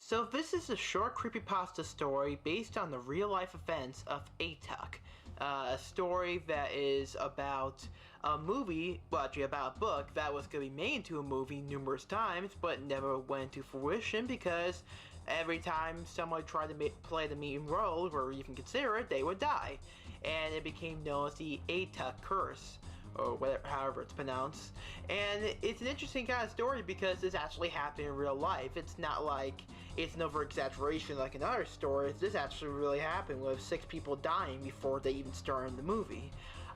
So this is a short creepypasta story based on the real-life events of Atuk, a story that is about a movie, well actually about a book that was going to be made into a movie numerous times, but never went to fruition because every time someone tried to play the main role, or even consider it, they would die. And it became known as the Atuk curse, or whatever, however it's pronounced. And it's an interesting kind of story because this actually happened in real life. It's not like it's an over-exaggeration like in other stories. This actually really happened with 6 people dying before they even started the movie.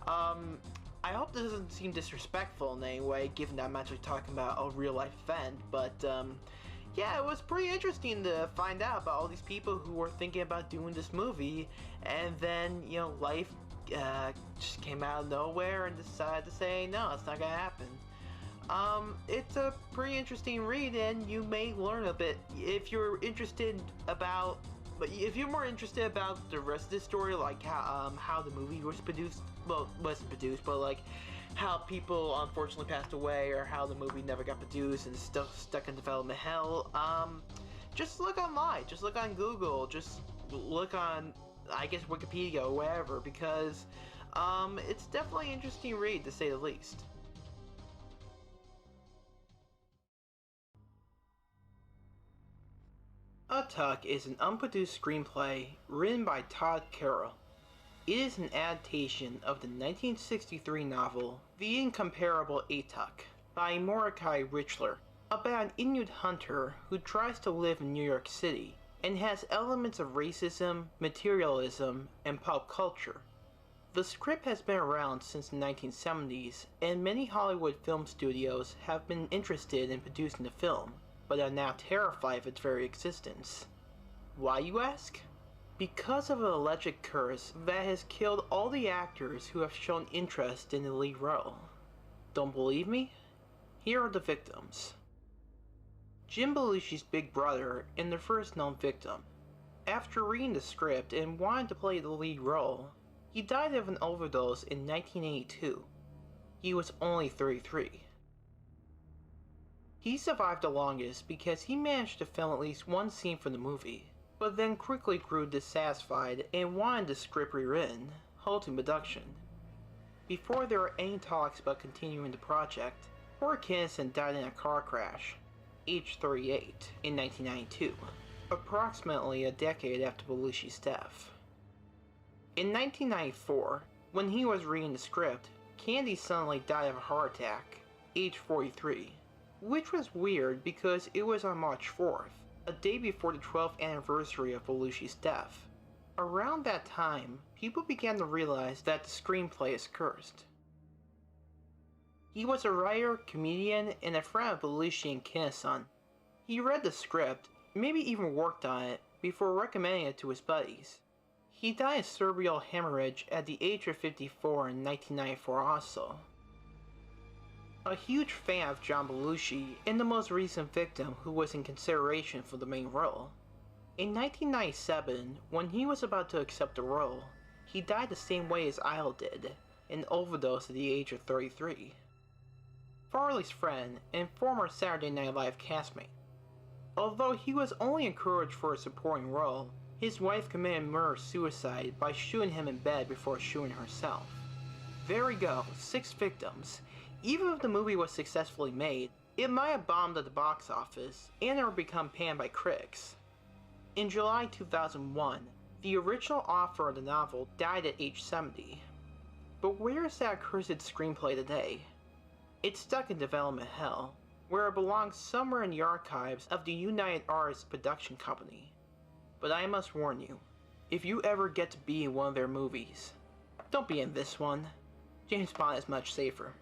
I hope this doesn't seem disrespectful in any way, given that I'm actually talking about a real-life event, but yeah, it was pretty interesting to find out about all these people who were thinking about doing this movie, and then, you know, life just came out of nowhere and decided to say, no, it's not gonna happen. It's a pretty interesting read, and you may learn a bit if you're interested about. But if you're more interested about the rest of the story, like how the movie was produced, well, wasn't produced, but like how people unfortunately passed away, or how the movie never got produced and still stuck in development hell. Just look online, just look on Google, just look on, I guess, Wikipedia or wherever, because it's definitely an interesting read to say the least. Atuk is an unproduced screenplay written by Todd Carroll. It is an adaptation of the 1963 novel The Incomparable Atuk by Mordecai Richler, about an Inuit hunter who tries to live in New York City and has elements of racism, materialism, and pop culture. The script has been around since the 1970s, and many Hollywood film studios have been interested in producing the film, but are now terrified of its very existence. Why, you ask? Because of an alleged curse that has killed all the actors who have shown interest in the lead role. Don't believe me? Here are the victims. Jim Belushi's big brother and the first known victim. After reading the script and wanting to play the lead role, he died of an overdose in 1982. He was only 33. He survived the longest because he managed to film at least one scene for the movie, but then quickly grew dissatisfied and wanted the script rewritten, halting production. Before there were any talks about continuing the project, poor Kinnison died in a car crash, age 38, in 1992, approximately a decade after Belushi's death. In 1994, when he was reading the script, Candy suddenly died of a heart attack, age 43. Which was weird because it was on March 4th, a day before the 12th anniversary of Belushi's death. Around that time, people began to realize that the screenplay is cursed. He was a writer, comedian, and a friend of Belushi and Kinnison. He read the script, maybe even worked on it, before recommending it to his buddies. He died of cerebral hemorrhage at the age of 54 in 1994 also. A huge fan of John Belushi and the most recent victim who was in consideration for the main role. In 1997, when he was about to accept the role, he died the same way as Isle did, an overdose at the age of 33. Farley's friend and former Saturday Night Live castmate. Although he was only encouraged for a supporting role, his wife committed murder-suicide by shooting him in bed before shooting herself. There we go, 6 victims. Even if the movie was successfully made, it might have bombed at the box office, and or become panned by critics. In July 2001, the original author of the novel died at age 70. But where is that cursed screenplay today? It's stuck in development hell, where it belongs somewhere in the archives of the United Artists production company. But I must warn you, if you ever get to be in one of their movies, don't be in this one. James Bond is much safer.